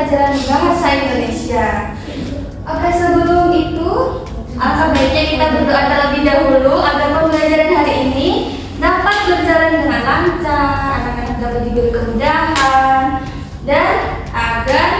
pembelajaran bahasa Indonesia. Oke, sebelum itu, alangkah baiknya kita berdoa terlebih dahulu agar pembelajaran hari ini dapat berjalan dengan lancar, anak-anak dapat diberi kemudahan, dan agar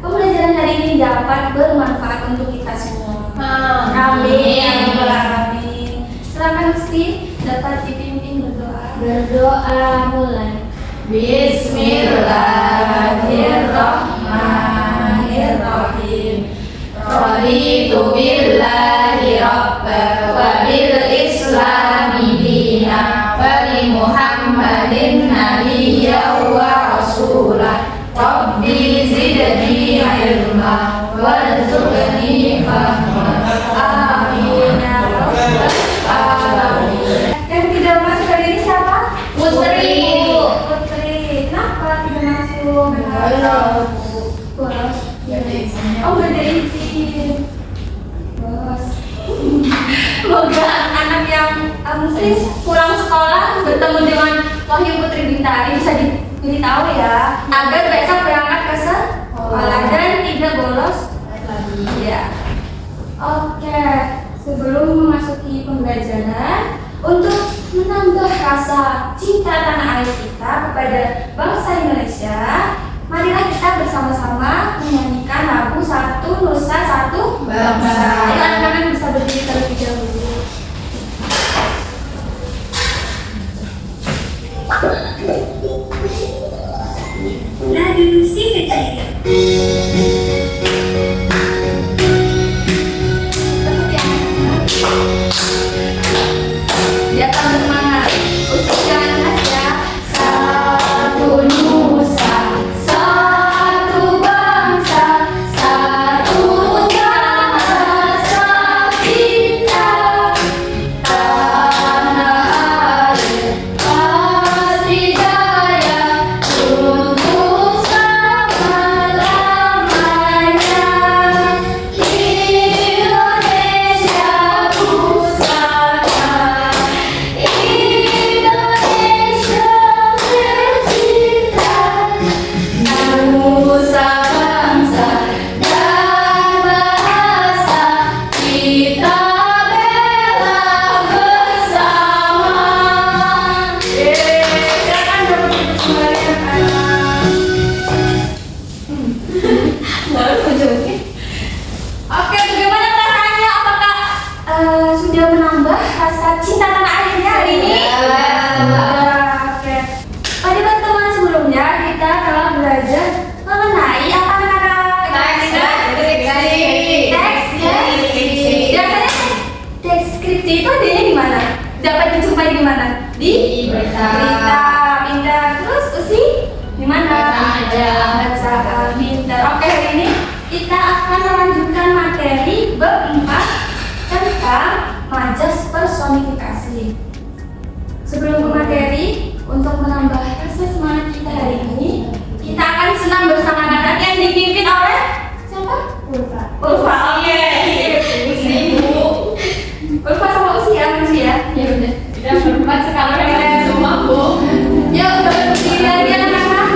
pembelajaran hari ini dapat bermanfaat untuk kita semua. Amin. Amin. Silakan Gusti dapat dipimpin berdoa. Berdoa mulai. Bismillahirrahmanirrahim. Raditu billahi rabba wa bil islami dina wa bi Muhammadin nabiyya wa rasulah. Rabbi zidni ilma warzuqni fahma. Amin ya rabbal alamin. Yang tidak masuk hari ini siapa? Putri. Putri. Kenapa tidak masuk? Bolos. Oh, gak ada izin. Bolos. Semoga anak yang mesti pulang sekolah bertemu dengan Wahyu Putri Bintari bisa diberitahu ya, agar besok berangkat ke sekolah dan tidak bolos lagi ya. Oke, sebelum memasuki pembelajaran, untuk menambah rasa cinta tanah air kita kepada bangsa Indonesia, marilah kita bersama-sama menyanyikan lagu Satu Nusa Satu Bangsa. Ayo anak-anak bisa berdiri terlebih dahulu. Lagu si kecil. Dia akan bersemangat. Usik jangan keras ya. Satu nusa, satu bangsa, satu bahasa kita. Tanah air pasti jaya untuk selama-lamanya. Indonesia pusaka, Indonesia tercinta, nusa bangsa dan bahasa kita bela bersama. Silakan dapat kembali anak-anak. Oke, bagaimana perasaannya? Apakah sudah menambah rasa cinta tanah airnya hari ini? Oke. Pada pertemuan sebelumnya kita telah belajar mengenai apa anak-anak? Deskripsi. Biasanya deskripsi itu adanya di mana? Dapat dijumpai di mana? Di Berita. Pintar. Terus usi di mana? Bacaan pintar. Oke, hari ini kita akan melanjutkan materi bab 4 tentang majas personifikasi. Sebelum ke materi, untuk menambah rasa semangat kita hari ini, kita akan senam bersama anak-anak yang dipimpin oleh siapa? Ulfa. Oke. Ulfa sama Usi ya, Usi ya. Ya udah, kita berempat sekarang dengan semua Bu. Yuk, berdiri lagi anak-anak.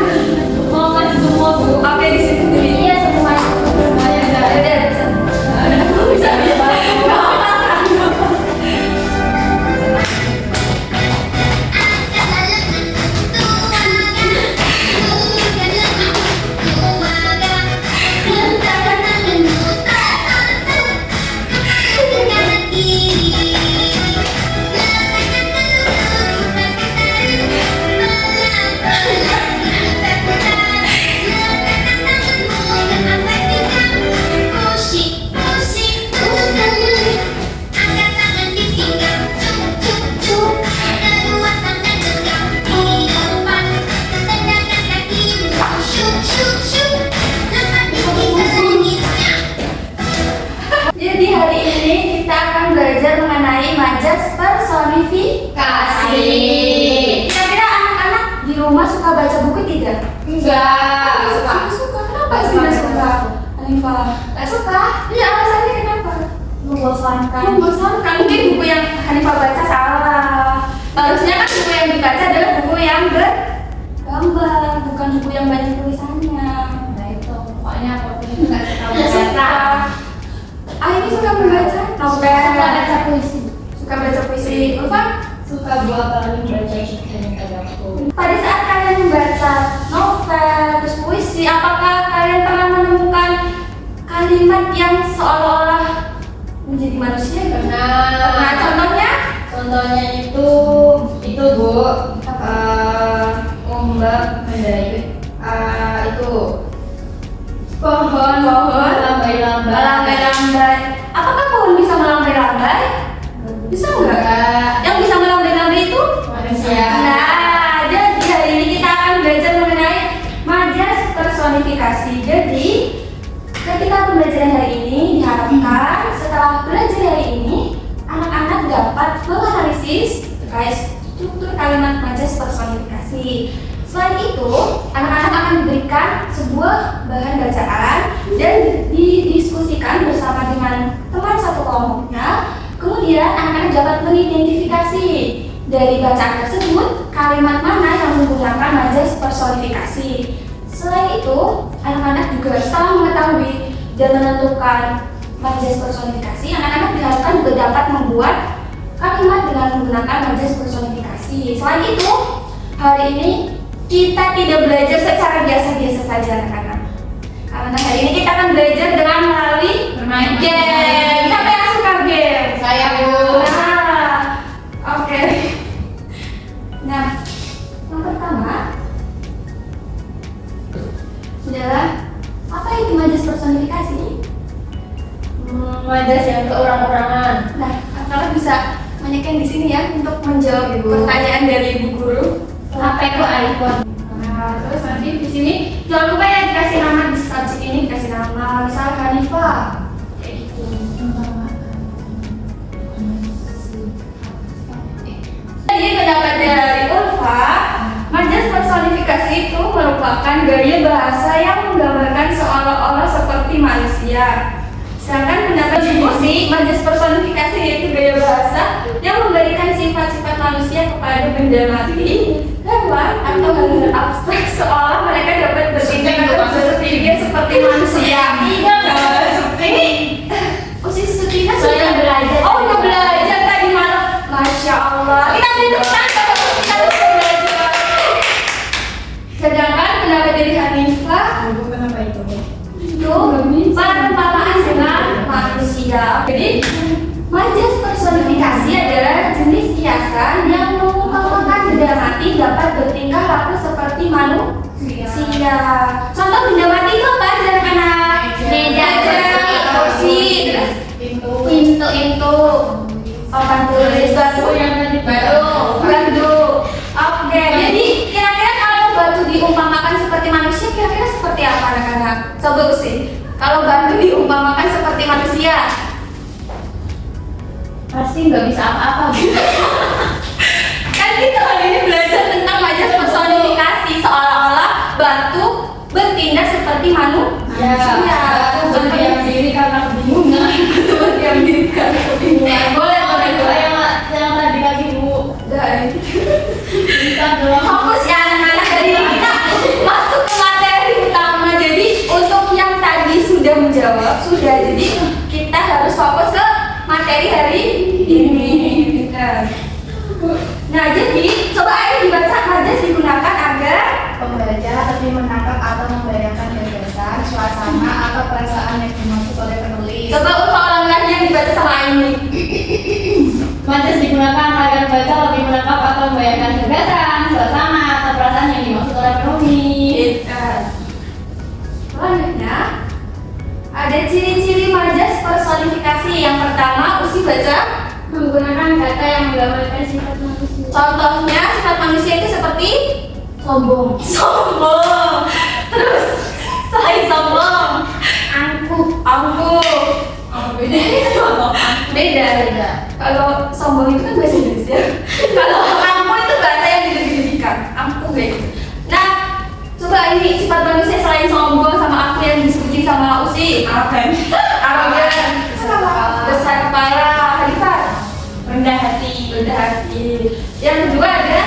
Mau kan semua Bu. Oke, di sini berdiri. Iya, semuanya. Semuanya Udah, bisa. bisa Jadi hari ini kita akan belajar mengenai majas personifikasi. Kira-kira anak-anak di rumah suka baca buku tidak? Enggak. Suka. Kenapa tidak suka? Hanifah, nggak suka? Iya, alasannya kenapa? Membosankan. Membosankan. Mungkin buku yang Hanifah baca salah. Harusnya kan buku yang dibaca adalah buku yang bergambar, bukan buku yang banyak tulisannya. Nah itu, pokoknya Ulfa? Suka buat paling baca cerita agamaku. Pada saat kalian membaca novel, terus puisi, apakah kalian pernah menemukan kalimat yang seolah-olah menjadi manusia? Nah, contohnya? Contohnya itu Bu, ombak mendayung, itu pohon melambai-lambai. Apakah pohon bisa melambai-lambai? Bisa enggak? Yang bisa melambai-lambai itu? manusia. Nah, jadi hari ini kita akan belajar mengenai majas personifikasi. Jadi, ketika pembelajaran hari ini diharapkan setelah belajar hari ini, anak-anak dapat menganalisis terkait struktur kalimat majas personifikasi. Selain itu, anak-anak akan diberikan sebuah bahan bacaan dan didiskusikan bersama dengan teman satu kelompoknya. Kemudian anak-anak dapat mengidentifikasi dari bacaan tersebut kalimat mana yang menggunakan majas personifikasi. Selain itu, anak-anak juga setelah mengetahui dan menentukan majas personifikasi, anak-anak diharapkan juga dapat membuat kalimat dengan menggunakan majas personifikasi. Selain itu, hari ini kita tidak belajar secara biasa-biasa saja anak-anak. Karena hari ini kita akan belajar dengan melalui Bermain game. Siapa yang suka game? Saya, Bu. Nah, oke. Nah, yang pertama adalah apa itu majas personifikasi? Majas yang keorang-orangan. Nah, anak-anak bisa menyekan di sini ya untuk menjawab Ibu. pertanyaan dari Ibu Guru. HP ku iPhone. Nah, terus nanti di sini jangan lupa ya dikasih nama di subjek ini, dikasih nama misal Hanifah. Kayak gitu. Jadi pendapat dari Ulfa, majas personifikasi itu merupakan gaya bahasa yang menggambarkan seolah-olah seperti manusia. Sedangkan pendapat Ibu sih, majas personifikasi yaitu gaya bahasa yang memberikan sifat-sifat manusia kepada benda mati, hewan, atau hal-hal abstrak seolah mereka dapat bertindak atau berpikir seperti manusia. Ini usia Sutina Saya belajar. Oh, udah belajar tadi malam. Masya Allah. Kita berikan kita belajar. Sedangkan pendapat dari Hanifah Ibu kenapa itu? itu perumpamaan dengan manusia. Jadi majas personifikasi adalah jenis kiasan yang mengumpamakan benda mati dapat bertingkah laku seperti manusia. Contoh benda mati itu apa aja anak-anak? Meja, kursi, terus pintu, papan tulis, batu, batu. Oke, jadi kira-kira kalau batu diumpamakan seperti manusia, kira-kira seperti apa anak-anak? Coba sih. Kalau batu diumpamakan seperti manusia, Pasti nggak bisa apa-apa, Bu. kan kita hari ini belajar tentang majas personifikasi seolah-olah batu bertindak seperti manusia. Aku berdiam diri karena kebingungan. Berdiam diri karena kebingungan. Boleh, boleh, boleh. Yang tadi kaki, Bu. Dari Kita dalam fokus ya anak-anak, dari kita masuk ke materi utama. Jadi untuk yang tadi sudah menjawab, sudah. Jadi kita harus fokus ke materi hari ini. Nah, jadi coba ayo dibaca. Majas digunakan agar Pembaca lebih menangkap atau membayangkan gagasan, suasana, atau perasaan yang dimaksud oleh penulis. coba ulang lagi yang dibaca sama Aini. majas digunakan agar baca lebih menangkap atau membayangkan gagasan, suasana, atau perasaan yang dimaksud oleh penulis. Selanjutnya ada ciri-ciri majas personifikasi. Yang pertama, Usi baca. Menggunakan kata yang menggambarkan sifat manusia. Contohnya sifat manusia itu seperti Sombong, sombong. Terus selain sombong, angkuh. Beda. Kalau sombong itu kan bahasa Indonesia. Kalau angkuh itu bahasa yang digede-gedekan. Angkuh kayak gitu. Nah, coba ini sifat manusia selain sombong sama angkuh yang disebutin sama Usi. Arogan, besar kepala, Hanifah, Rendah hati. Yang kedua ada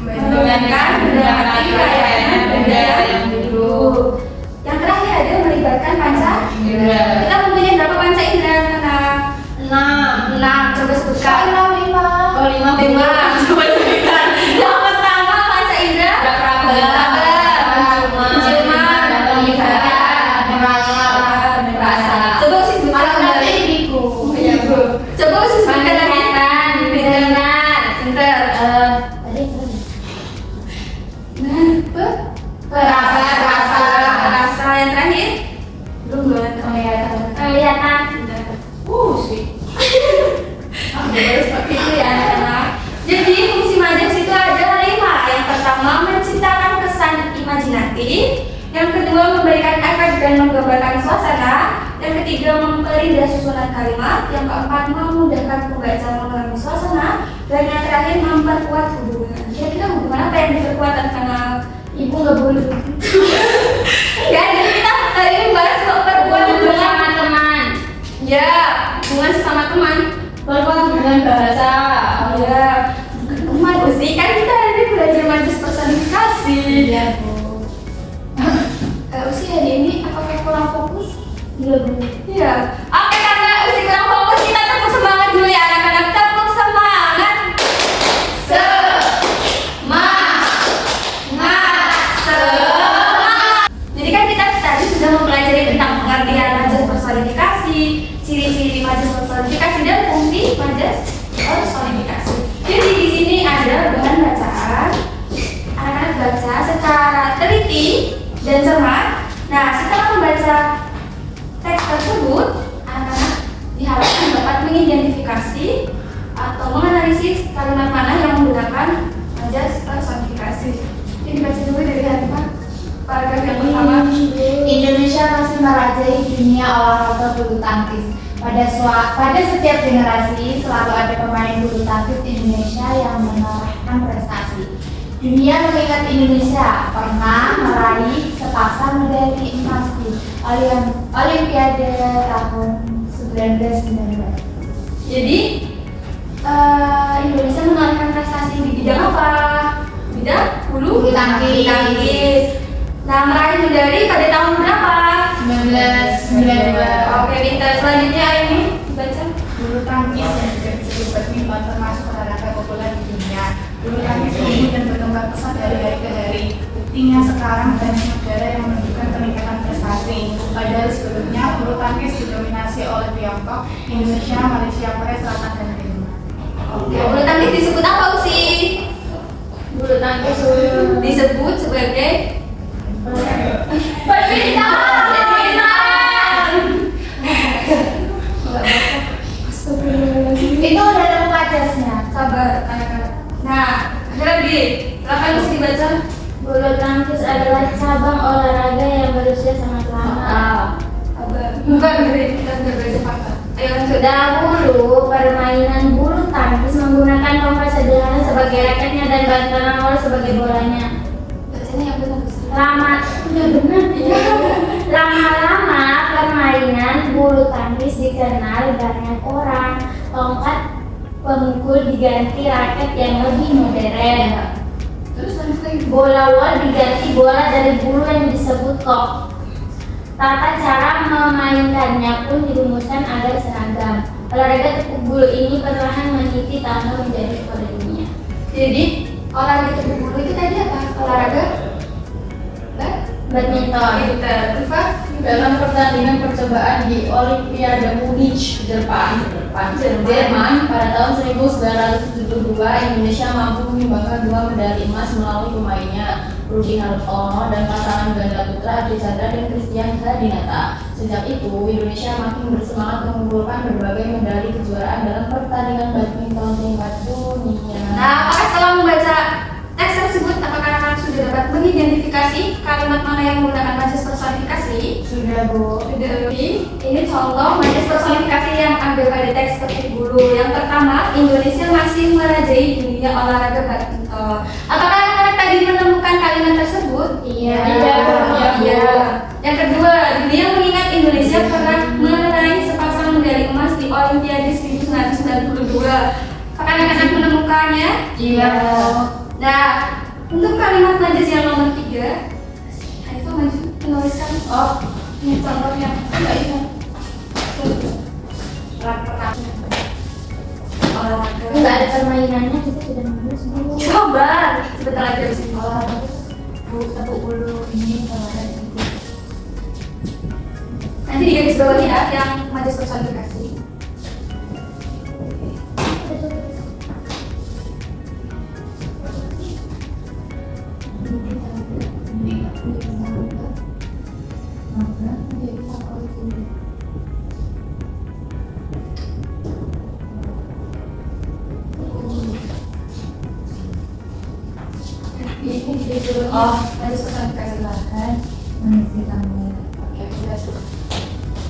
menggunakan benda mati layaknya benda yang hidup. Yang terakhir ada melibatkan panca indera. Kita mempunyai berapa panca indera anak? 6. 6. Coba sebutkan. 5. Tadi Perasa yang terakhir. Belum kelihatan. Sih. Seperti itu ya anak-anak. Jadi fungsi majas itu ada 5. Yang pertama menciptakan kesan imajinatif. Yang kedua memberikan efek dan menggambarkan suasana. Yang ketiga memperindah susunan kalimat. Yang keempat memudahkan pembaca mengalami suasana. Dan yang terakhir memperkuat hubungan. Kira-kira hubungan apa yang diperkuat anak-anak? Ibu nggak boleh. Ya, jadi kita hari ini bahas memperkuat hubungan. Sama teman. Ya, hubungan sesama teman. Perkuat hubungan bahasa. Ya, teman sih kan kita hari ini belajar majas personifikasi. Iya Bu. Usi hari ini apakah kurang fokus? Iya Bu. Iya. Oke, karena Usi kurang fokus, kita tepuk semangat dulu ya anak-anak. Tepuk semangat. Semangat. Jadi kan kita tadi sudah mempelajari tentang pengertian majas personifikasi, ciri-ciri majas personifikasi dan fungsi majas personifikasi. Jadi di sini ada bahan bacaan. Anak-anak baca secara teliti dan cermat. Nah, setelah membaca teks tersebut, anak-anak diharapkan dapat mengidentifikasi atau menganalisis kalimat mana yang menggunakan majas personifikasi. Ini baca dulu dari halaman paragraf yang pertama. Indonesia masih merajai dunia olahraga bulu tangkis. Pada setiap generasi selalu ada pemain bulu tangkis Indonesia yang menorehkan prestasi. Dunia mengingat Indonesia pernah meraih sepasang medali emas di Olimpiade tahun 1919. Jadi Indonesia menorehkan prestasi di bidang apa? Bidang Bulu tangkis. Nah, meraih medali pada tahun berapa? 1992. Oke, pintar. Selanjutnya ini dibaca. Bulu tangkis yang juga disebut badminton termasuk olahraga populer di dunia. Bulu tangkis tumbuh dan berkembang pesat dari hari ke hari. Buktinya sekarang banyak negara yang menunjukkan peningkatan prestasi. Padahal sebelumnya bulu tangkis didominasi oleh Tiongkok, Indonesia, Malaysia, Korea Selatan, dan Denmark. Oke, bulu tangkis disebut apa Usi? Bulu tangkis Disebut sebagai badminton. Itu udah ada majasnya. Sabar, anak-anak. Nah, ada lagi. Silakan Usi dibaca. Bulu tangkis adalah cabang olahraga yang berusia sangat lama. Sabar. Bukan dari kita sudah belajar fakta. Ayo lanjut. Dahulu permainan bulu tangkis menggunakan tongkat sederhana sebagai raketnya dan bantalan bola sebagai bolanya. Bacanya yang benar Usi. Lama-lama permainan bulu tangkis dikenal banyak orang. Tongkat pemukul diganti raket yang lebih modern. Terus lanjut lagi. Bola wol diganti bola dari bulu yang disebut kok. Tata cara memainkannya pun dirumuskan agar seragam. Olahraga tepuk bulu ini perlahan meniti tanah menjadi kode dunia. Jadi, olahraga tepuk bulu itu tadi apa? Olahraga? Badminton. Rifa? Dalam pertandingan percobaan di Olimpiade Munich, Jerman pada tahun 1972, Indonesia mampu menyumbangkan 2 medali emas melalui pemainnya Rudi Hartono dan pasangan ganda putra Adi Chandra dan Christian Hadinata. Sejak itu, Indonesia makin bersemangat mengumpulkan berbagai medali kejuaraan dalam pertandingan badminton tingkat dunia. Nah, apakah setelah membaca teks tersebut, apakah anak-anak sudah dapat mengidentifikasi kalimat mana yang menggunakan majas personifikasi? Sudah Bu. Sudah. Ini contoh majas personifikasi yang ada pada teks tepuk bulu. Yang pertama, Indonesia masih merajai dunia olahraga badminton. Apakah anak-anak tadi menemukan kalimat tersebut? Iya. Iya. Yang kedua, dunia mengingat Indonesia pernah meraih sepasang medali emas di Olimpiade 1992. Apakah anak-anak menemukannya? Iya. Nah, untuk kalimat majas yang nomor 3, itu maju menuliskan. Oh, ini contohnya. Enggak itu. Olahraga. Enggak ada permainannya, kita sudah menulis dulu. Coba, sebentar lagi habis ini. Olahraga tepuk bulu ini olahraga itu. Nanti di garis bawahnya ya, yang majas personifikasi. Ini disuruh. Oh. Ada personifikasi. Silakan mengisi tanggal. Oke, sudah sudah.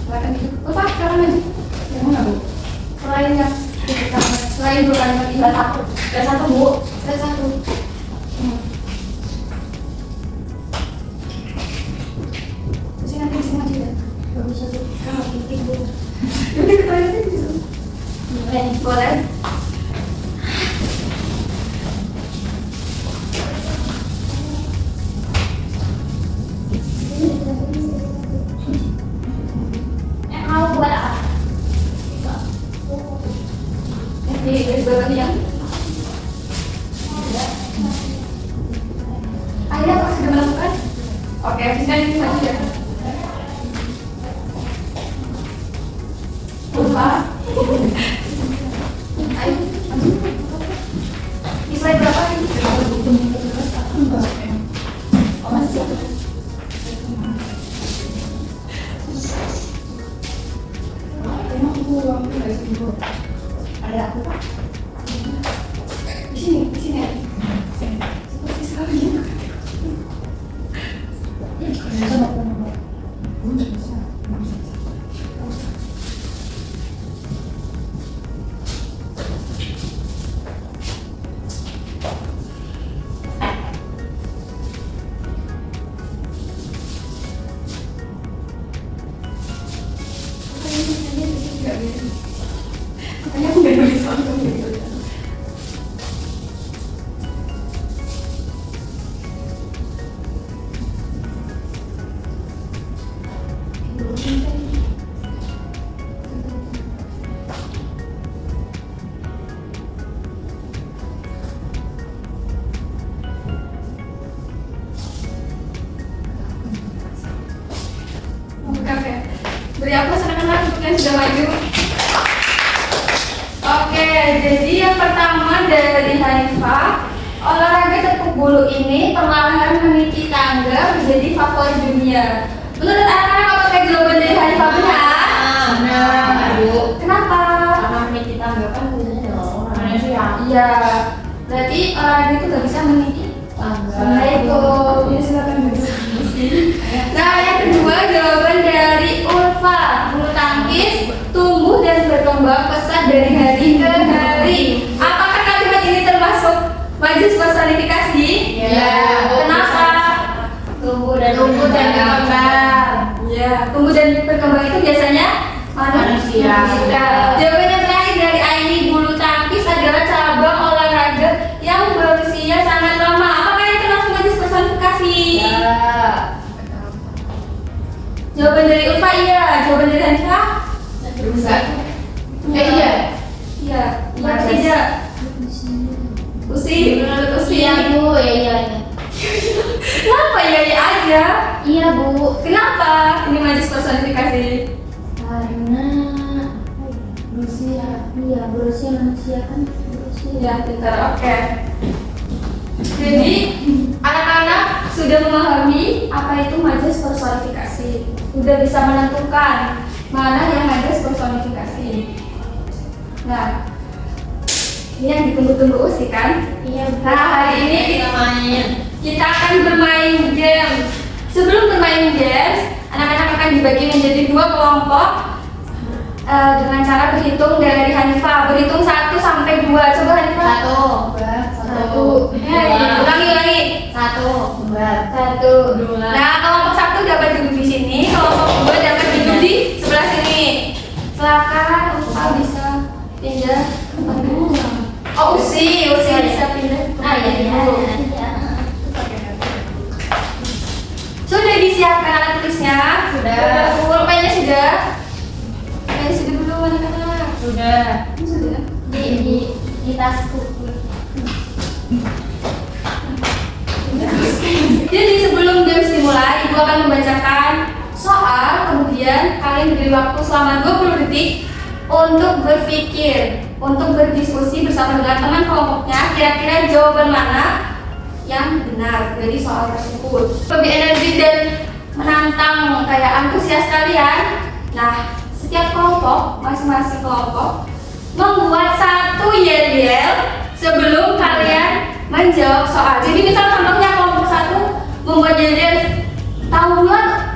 Silakan itu. Ulfa, sekarang aja. Yang mana bu? Selain yang selain dua kalimat ini. Ada satu bu. Ada satu. Sini aja ya. Gak bisa tuh. Kamu titik bu. Jadi kita ini bisa. Boleh. Mau buat apa? Di garis bawah yang. Akhirnya apa sudah melakukan? Oke, bisa ini saja. Lupa. Ayo. Di slide berapa ini? Oh, masih satu. Ada aku Pak. Di sini. Seperti sekali. Makanya aku nggak nulis soal kamu gitu. Beri aplaus anak-anak untuk yang sudah maju. Oke, jadi yang pertama dari Hanifah, olahraga tepuk bulu ini perlahan meniti tangga menjadi favorit dunia. Menurut anak-anak apakah jawaban dari Hanifah benar? Benar, Bu. Kenapa? Karena meniti tangga kan biasanya dong. Manusia. Iya, berarti olahraga itu nggak bisa meniti Tangga. Nah itu, ya silakan duduk. Nah yang kedua jawaban dari Ulfa, bulu tangkis tumbuh dan berkembang pesat dari hari ke hari. Apakah kalimat ini termasuk majelis personifikasi? Ya. Kenapa? Tumbuh dan berkembang. Ya, tumbuh dan berkembang itu biasanya Manusia. Jawaban yang terakhir dari Aini, bulu tangkis adalah cabang olahraga yang berusia sangat lama. Apakah ini termasuk majelis personifikasi? Ya. Jawaban dari Ulfa iya, jawaban dari Hanifah? Bisa. Iya. Iya, iya tidak. Usi, menurut Usi. Iya Bu, iya. Kenapa ya aja? Iya Bu. Kenapa ini majelis personifikasi? Karena Manusia. iya berusia manusia kan berusia. Ya, pintar. Oke. Jadi anak-anak sudah memahami apa itu majelis personifikasi. Sudah bisa menentukan mana yang majelis personifikasi. Nah, ini yang ditunggu-tunggu Usi kan? Iya Bu. Nah, hari ini kita akan bermain games. Sebelum bermain games, anak-anak akan dibagi menjadi dua kelompok dengan cara berhitung dari Hanifah. Berhitung 1 sampai 2. Coba Hanifah. Satu. Ulangi. Satu. Satu. Nah, kelompok 1 dapat duduk di sini, kelompok 2 dapat duduk di sebelah sini. Silakan, Ulfa bisa pindah tempat dulu. Oh, Usi bisa pindah. Ah iya. Sudah disiapkan alat tulisnya? Sudah. Pulpennya sudah? Pulpennya sudah belum anak-anak? Sudah. Sudah. Di tasku. Jadi sebelum games dimulai, Ibu akan membacakan soal, kemudian kalian diberi waktu selama 20 detik untuk berpikir, untuk berdiskusi bersama dengan teman kelompoknya, kira-kira jawaban mana yang benar dari soal tersebut. Lebih energi dan menantang kayak antusias kalian, Nah, setiap kelompok, masing-masing kelompok membuat satu yel-yel sebelum kalian menjawab soal. Jadi misal contohnya kelompok satu membuat yel-yel tahu bulan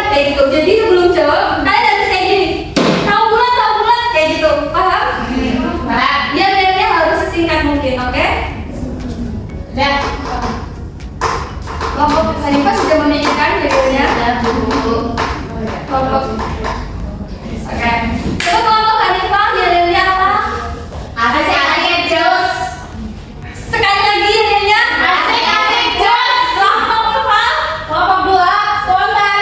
kayak gitu. Jadi sebelum jawab kalian harus kayak gini, tahu bulan kayak gitu, paham? Yel-yelnya harus sesingkat mungkin, oke? Udah. Kelompok Hanifah sudah memikirkan yel-yelnya. Kelompok oke. Coba kelompok Hanifah yel-yelnya apa? Asik-asik jos. Sekali lagi yel-yelnya. Asik-asik jos. Kelompok Nurfal. Kelompok 2 spontan.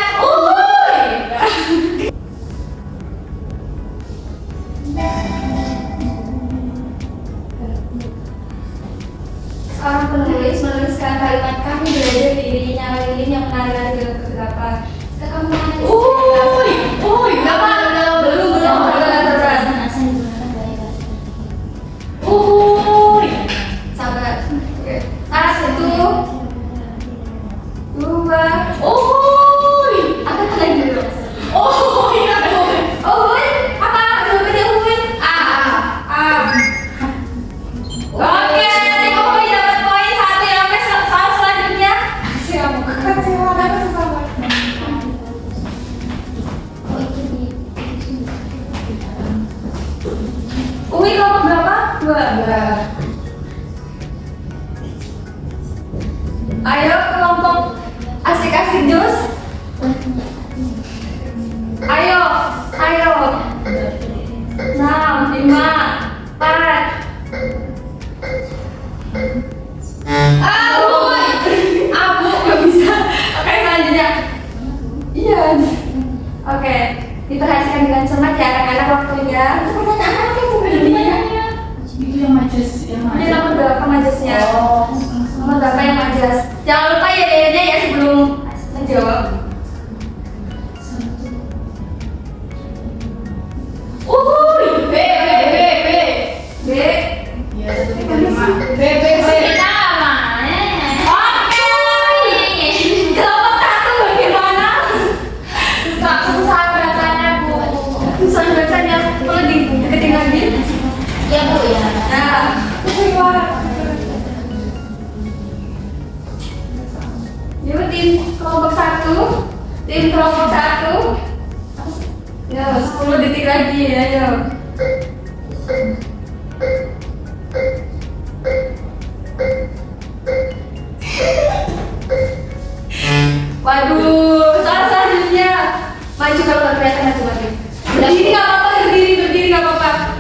Seorang penulis menuliskan kalimat kami belajar dirinya Lilin yang menari-nari dengan kegelapan. Kamu menari. Belum. Sabar. Oke. Satu, dua. Apa tuh lagi dulu? Apa? Jawabannya Uin. A. Oke, nanti Uin dapat poin 1 ya. Oke, soal selanjutnya. Uin kelompok berapa? 2. Ayo kelompok asik-asik jos. Ayo. 6, 5, 4. Abu nggak bisa. Oke, selanjutnya. Iya. Oke, diperhatikan dengan cermat ya anak-anak waktunya. Pertanyaan apa itu sebenarnya? Itu yang majas, Ini nomor berapa majasnya? Nomor berapa yang majas? Jangan lupa ya sebelum menjawab. B. B. Ya, 1, 3, 5. B. Kita mana? Oke. Kelompok 1 bagaimana? Susah bacanya, Bu. Susah bacanya. Perlu diketik lagi. Ya Bu ya. Nah, yuk tim kelompok 1. Tim kelompok 1. Ya, 10 detik lagi ya, yuk. Waduh, soal selanjutnya. Maju kalau nggak kelihatan maju lagi. Berdiri nggak apa-apa, berdiri nggak apa-apa.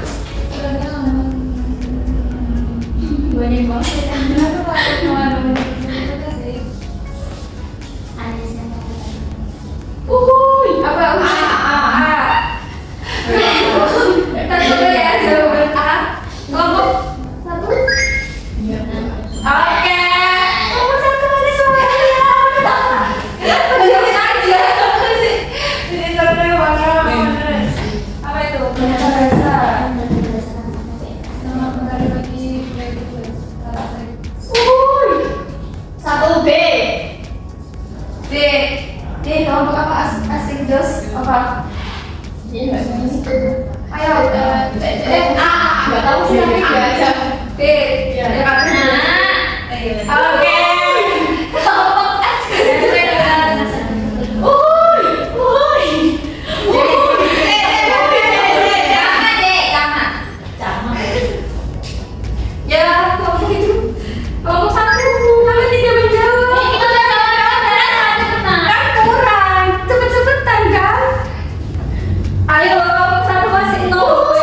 Banyak banget. Apa? Kita coba ya jawaban A. Kelompok 1. Oke. Kelompok 1 ada suaranya. Jawab aja. Ini suaranya mana? Apa itu? Bahasa bahasa. Nama bentar lagi. 1 B. D kelompok apa asik jos apa? Ayo Nggak tahu sih, tapi baca. D ya kan? Oke. Kelompok asik ya kelompok itu kelompok 1 kalian tidak menjawab. Kita udah jawab Kan kurang, cepet-cepetan kan? Ayo, kelompok 1 masih 0.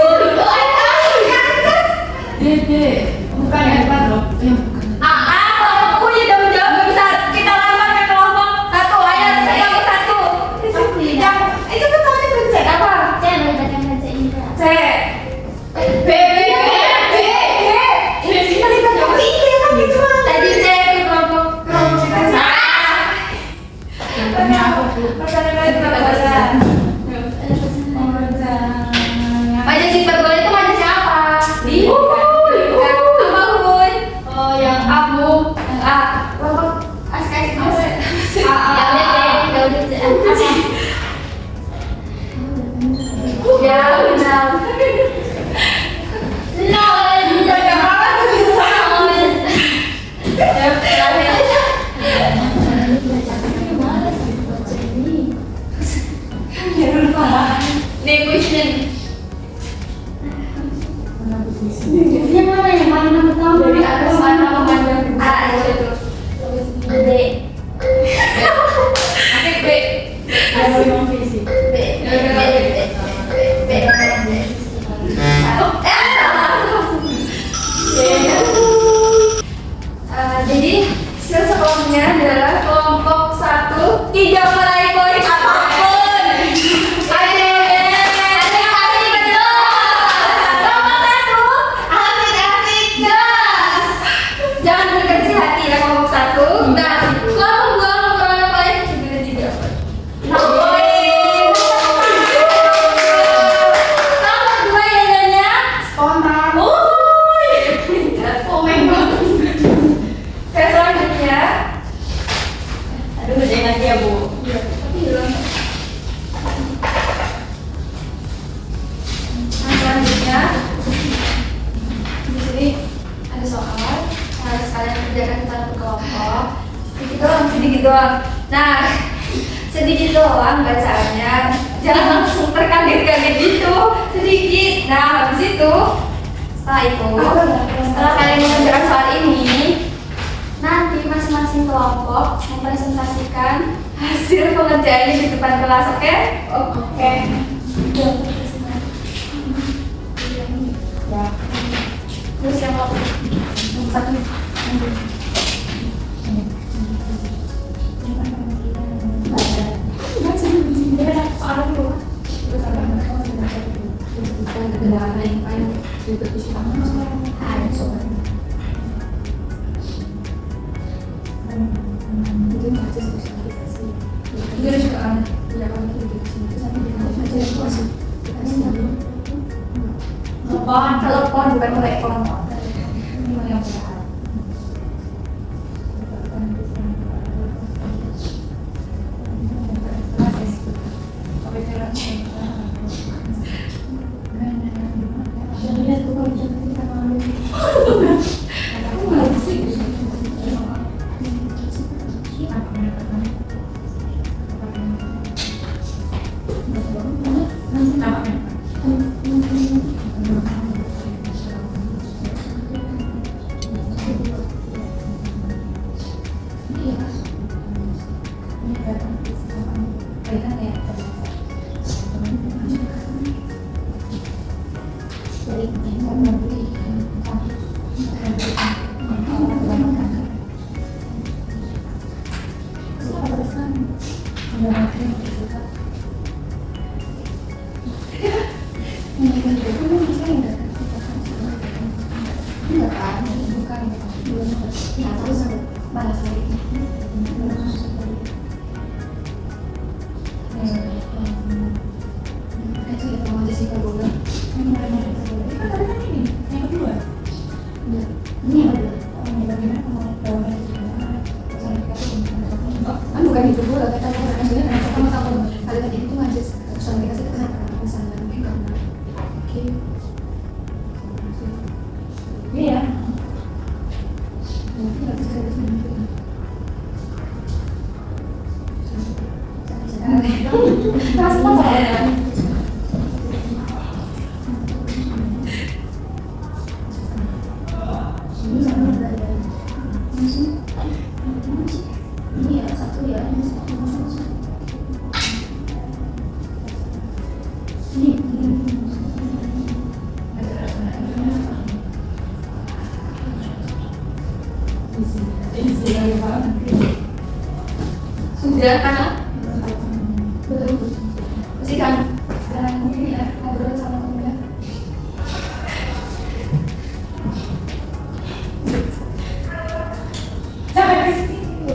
D. Bukan yang depan loh. Yang bukan. Kelompok U udah menjawab nggak bisa kita lamar ke kelompok 1. Ayo, kelompok 1. Yang cepet tangannya pencet apa? C. Tadi C itu kelompok kita. Ini apa tuh? Maja simpan bola itu maja siapa? Di apa Huy? Oh, yang abu. A. Kelompok asik-asik. Ya udah. Ya, benar. Banyak banget tulisan. Nih question. Yang mana pertama? Dari atas mana memandang A. itu? B. Asik B. Jadi skill sekolahnya adalah kelompok 1 tidak meraih poin apapun. Adik kasih betul. Kelompok 1 asik gas. Jangan berkecil hati ya kelompok 1. Dan kelompok 2 memperoleh poin juga tidak. Kelompok 2 yang nanya Spontan. komen banget. Oke, selanjutnya. Aduh, ngerjain lagi ya, Bu. Tapi belum. Nah, selanjutnya di sini ada soal harus kalian kerjakan satu kelompok. Sedikit doang. Nah, sedikit doang bacaannya. Jangan langsung terkaget-kaget gitu. Sedikit. Nah, habis itu setelah kalian mengerjakan soal ini, nanti masing-masing kelompok mempresentasikan hasil pengerjaannya di depan kelas, oke? Oke. Terus yang satu. Telepon bukan telepon. Bukan itu dulu, kata maksudnya kenapa kamu takut kalian tadi itu ngajak pesan mereka sih kenapa misalnya mungkin karena oke iya mungkin nggak bisa keras apa soalnya sudah kan? Betul. Masih kan? Sekarang mungkin ya ngobrol sama kamu ya. Sampai ke sini.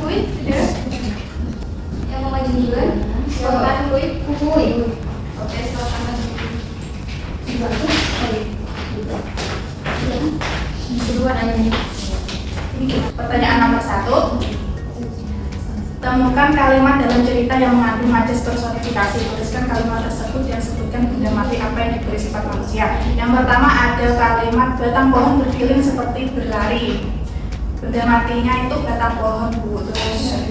kuy, sudah. Yang mau maju duluan, silakan kuy. Oke, silakan maju. Duluan aja nih. Pertanyaan nomor 1. Temukan kalimat dalam cerita yang mengandung majas personifikasi. Tuliskan kalimat tersebut yang sebutkan benda mati apa yang diberi sifat manusia. Yang pertama ada kalimat batang pohon berkeliling seperti berlari. Benda matinya itu batang pohon, Bu. Terus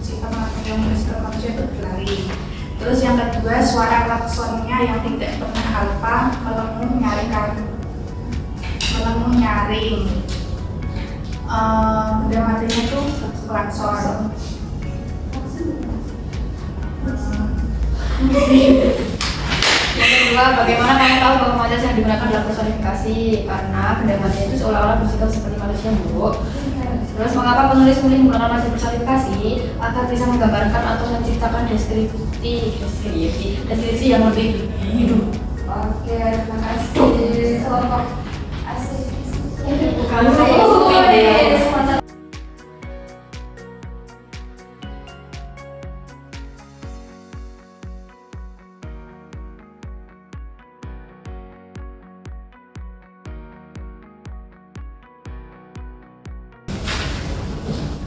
sifat mati yang diberi sifat manusia itu berlari. Terus yang kedua suara klaksonnya yang tidak pernah alfa melenguh nyaring. Benda matinya itu klakson. Yang kedua, bagaimana kamu tahu bahwa majas yang digunakan dalam personifikasi? Karena benda mati itu seolah-olah bersikap seperti manusia, Bu. Terus mengapa penulis memilih menggunakan majas personifikasi? Agar bisa menggambarkan atau menciptakan deskripsi yang lebih hidup. Oke, terima kasih. Kelompok asik. Kamu deh.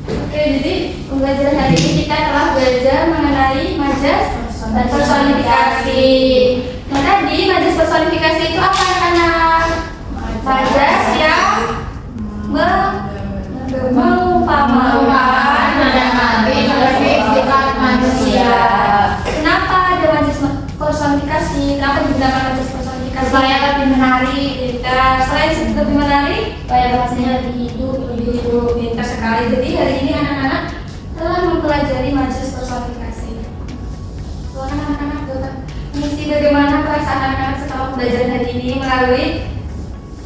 Oke, jadi pembelajaran hari ini kita telah belajar mengenai majas dan personifikasi. Nah, tadi majas personifikasi itu apa anak-anak? Majas yang mengumpamakan benda mati sebagai sifat manusia. Kenapa ada majas personifikasi? Kenapa digunakan majas personifikasi? Supaya lebih menarik. Pintar. Selain lebih menarik, Supaya bahasanya lebih hidup. pintar sekali. Jadi hari ini anak-anak telah mempelajari majas personifikasi. Silakan anak-anak dapat mengisi bagaimana perasaan anak-anak setelah pembelajaran hari ini melalui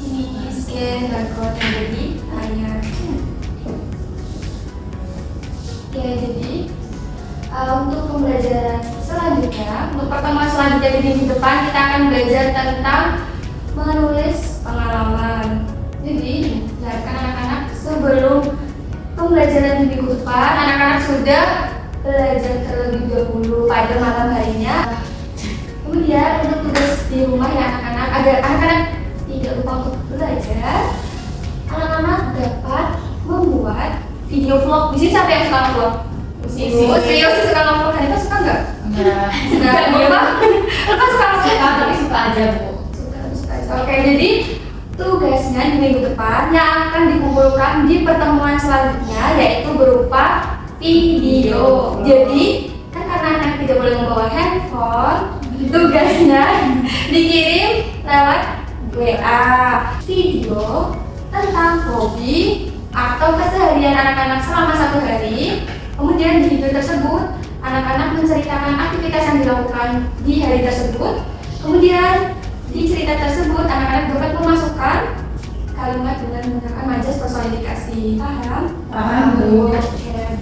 ini scan barcode yang ada di layar. Oke, jadi untuk pembelajaran selanjutnya, untuk pertemuan selanjutnya di minggu depan kita akan belajar tentang menulis pengalaman. Jadi, biarkan anak-anak sebelum pembelajaran di minggu depan, anak-anak sudah belajar terlebih dahulu pada malam harinya. Kemudian untuk tugas di rumah ya anak-anak, agar anak-anak tidak lupa untuk belajar, anak-anak dapat membuat video vlog. Di sini siapa yang suka vlog? Oh, serius sih suka vlog. Hanifah suka nggak? Enggak. Suka. Hanifah suka vlog? Tapi suka aja, Bu. Suka. Oke, jadi tugasnya di minggu depan yang akan dikumpulkan di pertemuan selanjutnya yaitu berupa video. Jadi kan karena anak tidak boleh membawa handphone, tugasnya dikirim lewat WA video tentang hobi atau keseharian anak-anak selama 1 hari. Kemudian di video tersebut anak-anak menceritakan aktivitas yang dilakukan di hari tersebut. Kemudian di cerita tersebut anak-anak dapat memasukkan kalimat dengan menggunakan majas personifikasi. Paham? Paham, Bu. Oke.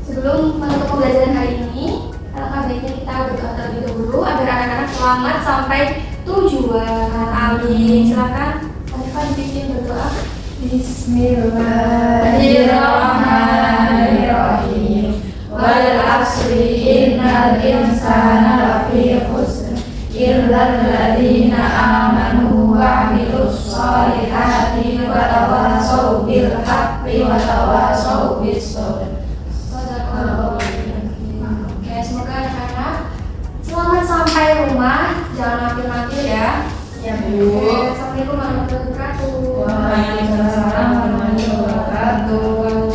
Sebelum menutup pembelajaran hari ini, alangkah baiknya kita berdoa terlebih dahulu agar anak-anak selamat sampai tujuan. Amin. Silakan Hanifah dipimpin berdoa. Bismillahirrahmanirrahim. Wal asri innal insana lafi khusr illal ladzina amanu wa 'amilus sholihati wa tawassaw bil haqqi wa tawassaw bis sabr. Oke, semoga anak-anak selamat sampai rumah, jangan mampir-mampir ya. Ya, Bu. Oke, Assalamualaikum warahmatullahi wabarakatuh. Waalaikumsalam warahmatullahi wabarakatuh.